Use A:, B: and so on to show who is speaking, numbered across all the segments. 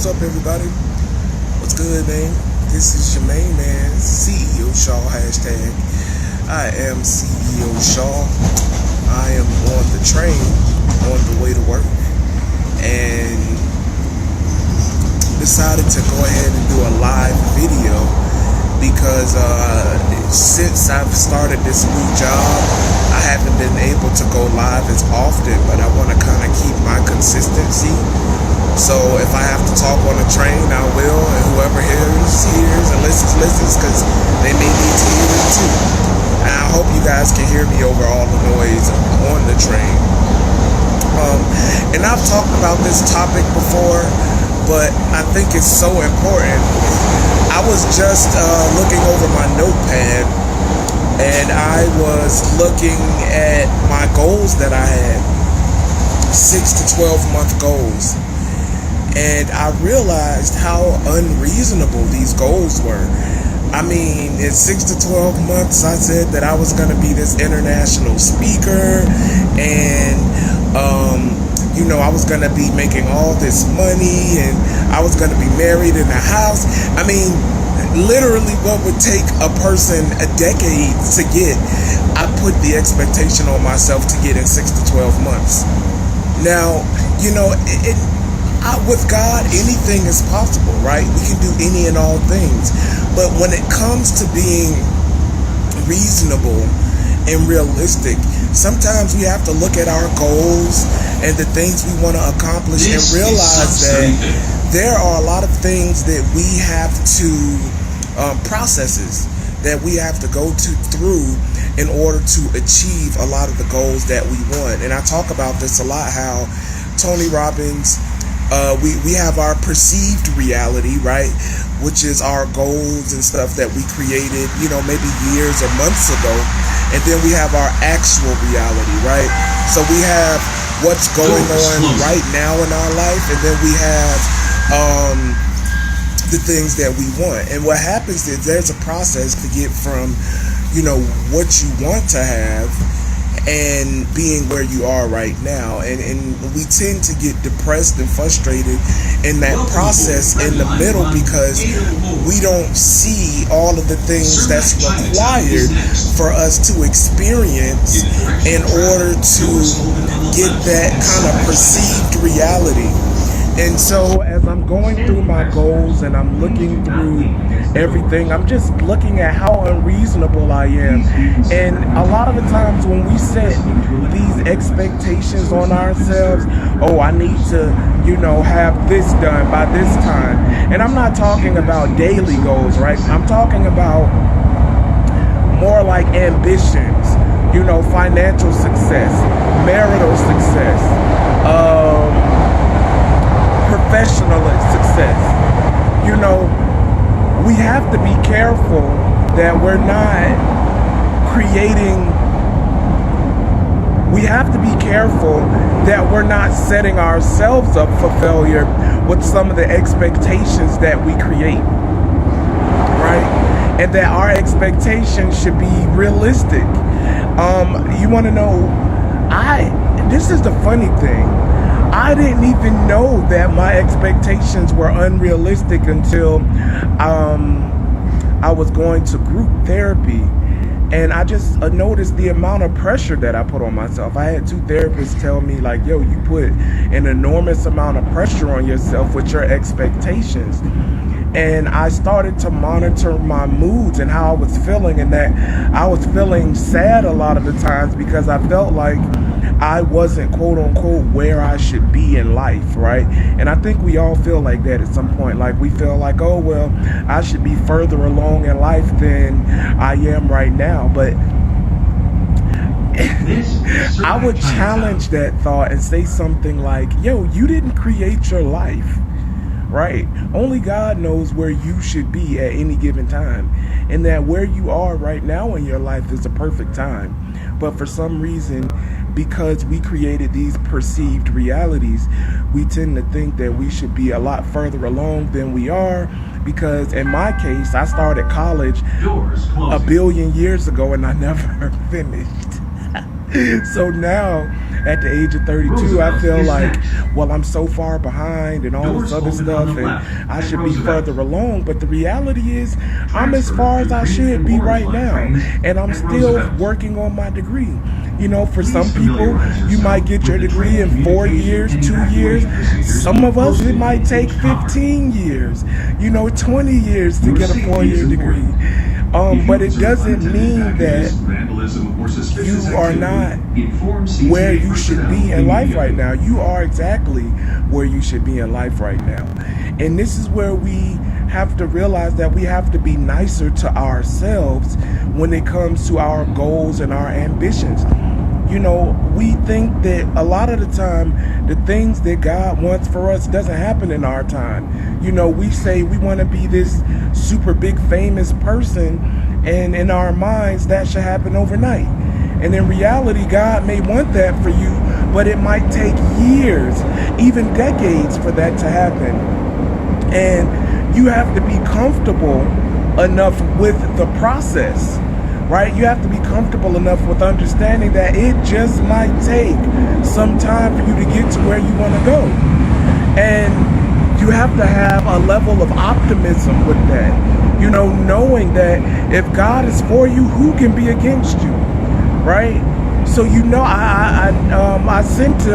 A: what's up, everybody? What's good, man? This is your main man, CeoShaw, hashtag. I am CeoShaw. I am on the train, on the way to work, and decided to go ahead and do a live video because since I've started this new job, I haven't been able to go live as often, but I want to kind of keep my consistency. So if I have to talk on the train, I will, and whoever hears and listens, because they may need to hear it too. And I hope you guys can hear me over all the noise on the train. And I've talked about this topic before, but I think it's so important. I was just looking over my notepad, and I was looking at my goals that I had, 6 to 12 month goals. And I realized how unreasonable these goals were. I mean, in 6 to 12 months, I said that I was going to be this international speaker, and I was going to be making all this money, and I was going to be married in a house. I mean, literally what would take a person a decade to get, I put the expectation on myself to get in 6 to 12 months. Now, with God, anything is possible, right? We can do any and all things. But when it comes to being reasonable and realistic, sometimes we have to look at our goals and the things we want to accomplish and realize that there are a lot of things that we have to, processes that we have to go through in order to achieve a lot of the goals that we want. And I talk about this a lot, how Tony Robbins, we have our perceived reality, right? Which is our goals and stuff that we created, maybe years or months ago. And then we have our actual reality, right? So we have what's going on right now in our life, and then we have the things that we want. And what happens is there's a process to get from, what you want to have and being where you are right now, and we tend to get depressed and frustrated in that process in the middle because we don't see all of the things that's required for us to experience in order to get that kind of perceived reality. And so as I'm going through my goals and I'm looking through everything, I'm just looking at how unreasonable I am. And a lot of the times when we set these expectations on ourselves, I need to, have this done by this time. And I'm not talking about daily goals, right? I'm talking about more like ambitions, financial success, marital success, professional success. We have to be careful that we're not setting ourselves up for failure with some of the expectations that we create, right? And that our expectations should be realistic. You want to know, this is the funny thing. I didn't even know that my expectations were unrealistic until I was going to group therapy, and I just noticed the amount of pressure that I put on myself. I had 2 therapists tell me, like, yo, you put an enormous amount of pressure on yourself with your expectations. And I started to monitor my moods and how I was feeling, and that I was feeling sad a lot of the times because I felt like I wasn't, quote unquote, where I should be in life, right? And I think we all feel like that at some point. Like, we feel like, I should be further along in life than I am right now. But I would challenge that thought and say something like, you didn't create your life, right? Only God knows where you should be at any given time, and that where you are right now in your life is a perfect time. But for some reason, because we created these perceived realities, we tend to think that we should be a lot further along than we are. Because in my case, I started college a billion years ago and I never finished. So now at the age of 32, I feel like, well, I'm so far behind and all this other stuff, and I should be further along. But the reality is, I'm as far as I should be right now, and I'm still working on my degree. You know, for some people, you might get your degree in 4 years, 2 years. Some of us, it might take 15 years, 20 years to get a 4-year degree. But it doesn't mean that you are not where you should be in life right now. You are exactly where you should be in life right now. And this is where we have to realize that we have to be nicer to ourselves when it comes to our goals and our ambitions. We think that a lot of the time, the things that God wants for us doesn't happen in our time. We say we want to be this super big famous person, and in our minds, that should happen overnight. And in reality, God may want that for you, but it might take years, even decades, for that to happen. And you have to be comfortable enough with the process. Right? You have to be comfortable enough with understanding that it just might take some time for you to get to where you want to go. And you have to have a level of optimism with that. Knowing that if God is for you, who can be against you? Right? So I sent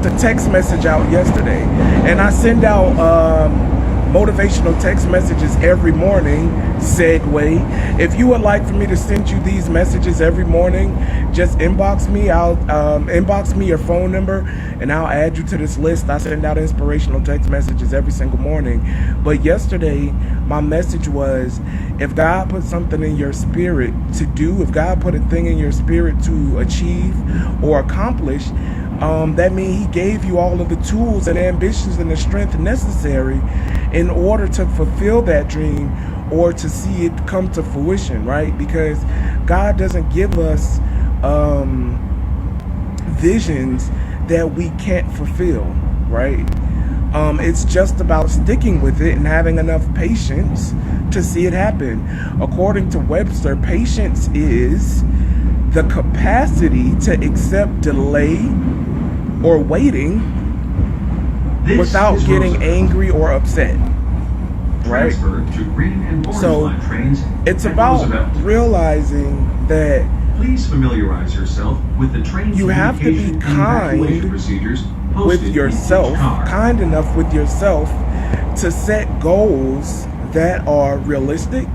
A: a text message out yesterday, and I send out motivational text messages every morning. Segue. If you would like for me to send you these messages every morning, just inbox me. I'll inbox me your phone number, and I'll add you to this list. I send out inspirational text messages every single morning. But yesterday, my message was, if God put something in your spirit to do, if God put a thing in your spirit to achieve or accomplish, that means He gave you all of the tools and ambitions and the strength necessary in order to fulfill that dream or to see it come to fruition, right? Because God doesn't give us visions that we can't fulfill, right? It's just about sticking with it and having enough patience to see it happen. According to Webster, patience is the capacity to accept delay or waiting without getting angry or upset. Right? So it's about realizing that
B: please familiarize yourself with the train
A: you have to be kind with yourself, kind enough with yourself to set goals that are realistic,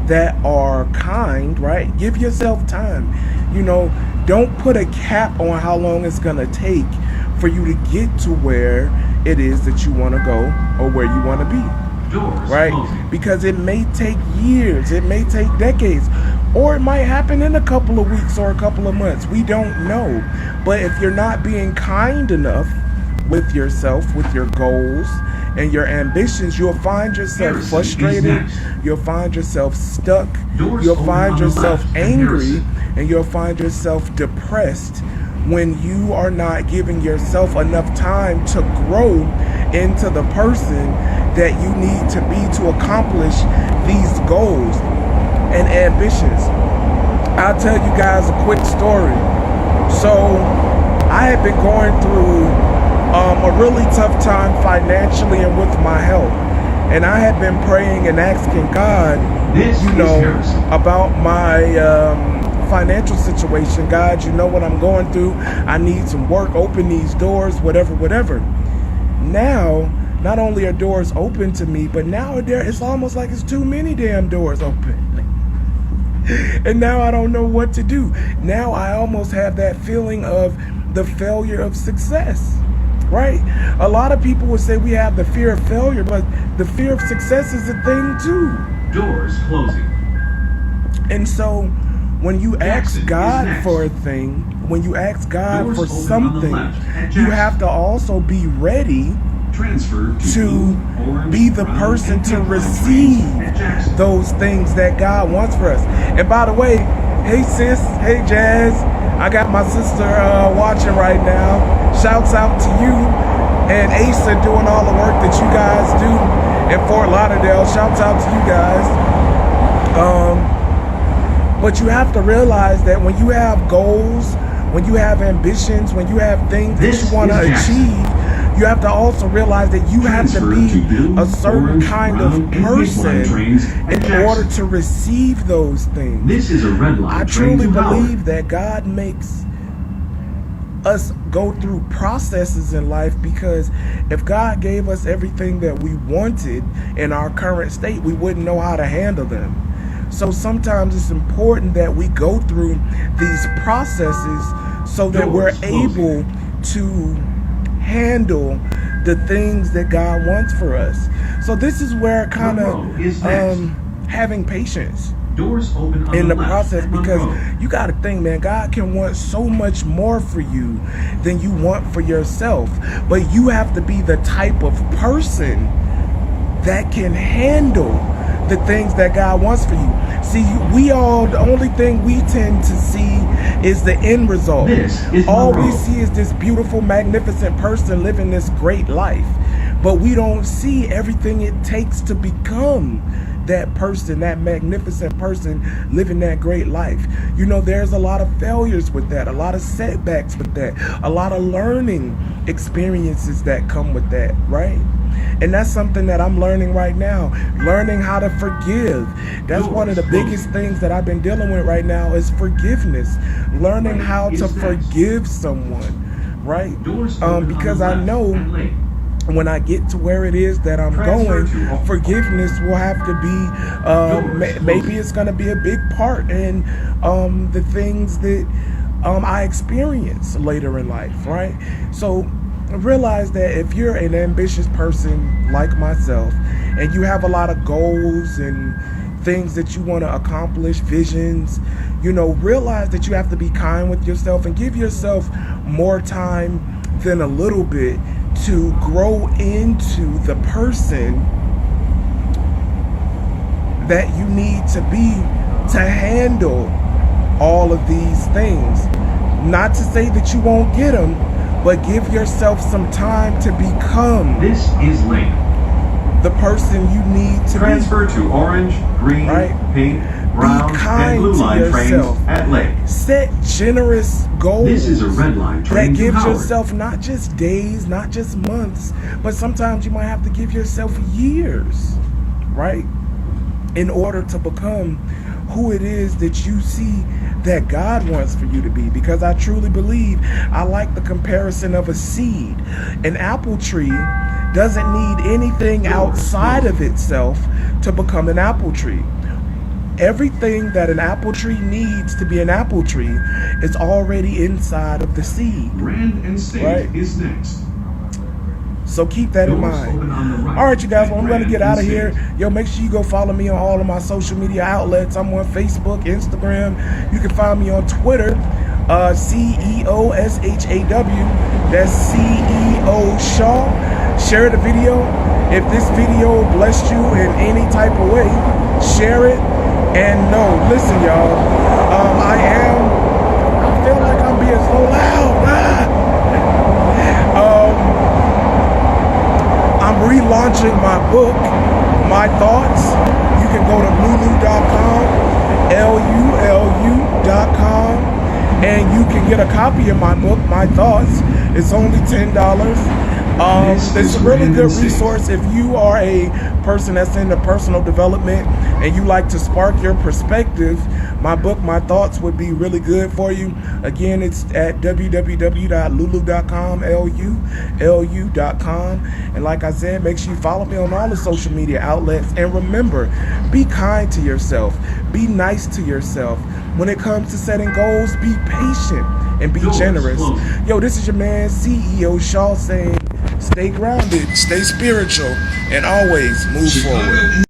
A: that are kind, right? Give yourself time. Don't put a cap on how long it's going to take for you to get to where it is that you want to go or where you want to be. Right? Because it may take years, it may take decades, or it might happen in a couple of weeks or a couple of months. We don't know. But if you're not being kind enough with yourself, with your goals and your ambitions, you'll find yourself frustrated, you'll find yourself stuck, you'll find yourself angry, and you'll find yourself depressed when you are not giving yourself enough time to grow into the person that you need to be to accomplish these goals and ambitions. I'll tell you guys a quick story. So I had been going through a really tough time financially and with my health. And I had been praying and asking God, about my financial situation. God, you know what I'm going through. I need some work. Open these doors, whatever. Now, not only are doors open to me, but now it's almost like it's too many damn doors open. And now I don't know what to do. Now I almost have that feeling of the failure of success, right? A lot of people would say we have the fear of failure, but the fear of success is a thing too.
B: Doors closing.
A: And so when you ask God for a thing, when you ask God for something, you have to also be ready to be the person to receive those things that God wants for us. And by the way, hey sis, hey Jazz, I got my sister watching right now. Shouts out to you and Asa doing all the work that you guys do in Fort Lauderdale. Shouts out to you guys. But you have to realize that when you have goals, when you have ambitions, when you have things that you want to achieve, you have to also realize that you have to be a certain kind of person in order to receive those things.
B: This is a red line.
A: I truly believe that God makes us go through processes in life, because if God gave us everything that we wanted in our current state, we wouldn't know how to handle them. So sometimes it's important that we go through these processes so that we're able to handle the things that God wants for us. So this is where kind of having patience
B: Doors open on
A: in the
B: left
A: process, because
B: road.
A: you got to think, man, God can want so much more for you than you want for yourself. But you have to be the type of person that can handle the things that God wants for you. See, the only thing we tend to see is the end result. All we see is this beautiful, magnificent person living this great life. But we don't see everything it takes to become that person, that magnificent person living that great life. You know, there's a lot of failures with that, a lot of setbacks with that, a lot of learning experiences that come with that, right? And that's something that I'm learning right now, learning how to forgive. That's one of the biggest things that I've been dealing with right now, is forgiveness, learning how to forgive someone, right? Because I know when I get to where it is that I'm going, forgiveness will have to be, maybe it's going to be a big part in the things that I experience later in life, right? So realize that if you're an ambitious person like myself, and you have a lot of goals and things that you want to accomplish, visions, you know, realize that you have to be kind with yourself and give yourself more time than a little bit to grow into the person that you need to be to handle all of these things. Not to say that you won't get them, but give yourself some time to become
B: This is lane.
A: the person you need to
B: Transfer to orange, green, pink, brown,
A: be kind
B: and blue
A: to
B: line
A: yourself.
B: trains at Lake.
A: Set generous goals.
B: This is a red line train
A: that
B: to
A: gives
B: Howard.
A: yourself not just days, not just months, but sometimes you might have to give yourself years, right? In order to become who it is that you see that God wants for you to be. Because I truly believe, I like the comparison of a seed. An apple tree doesn't need anything outside of itself to become an apple tree. Everything that an apple tree needs to be an apple tree is already inside of the seed.
B: Brand and State
A: Right.
B: is next.
A: So keep that in
B: Doors
A: mind.
B: open on the right.
A: All right, you guys, well, I'm going to get out of
B: Brand
A: here.
B: and State.
A: Yo, make sure you go follow me on all of my social media outlets. I'm on Facebook, Instagram. You can find me on Twitter, CeoShaw. That's CeoShaw. Share the video. If this video blessed you in any type of way, share it. And no, listen, y'all. I feel like I'm being so loud. I'm relaunching my book, My Thoughts. You can go to lulu.com, LULU.com, and you can get a copy of my book, My Thoughts. It's only $10. It's a really good resource if you are a person that's into personal development and you like to spark your perspective. My book, My Thoughts, would be really good for you. Again, it's at www.lulu.com, LULU.com. And like I said, make sure you follow me on all the social media outlets. And remember, be kind to yourself. Be nice to yourself. When it comes to setting goals, be patient and be generous. Yo, this is your man, CeoShaw, saying stay grounded, stay spiritual, and always move forward.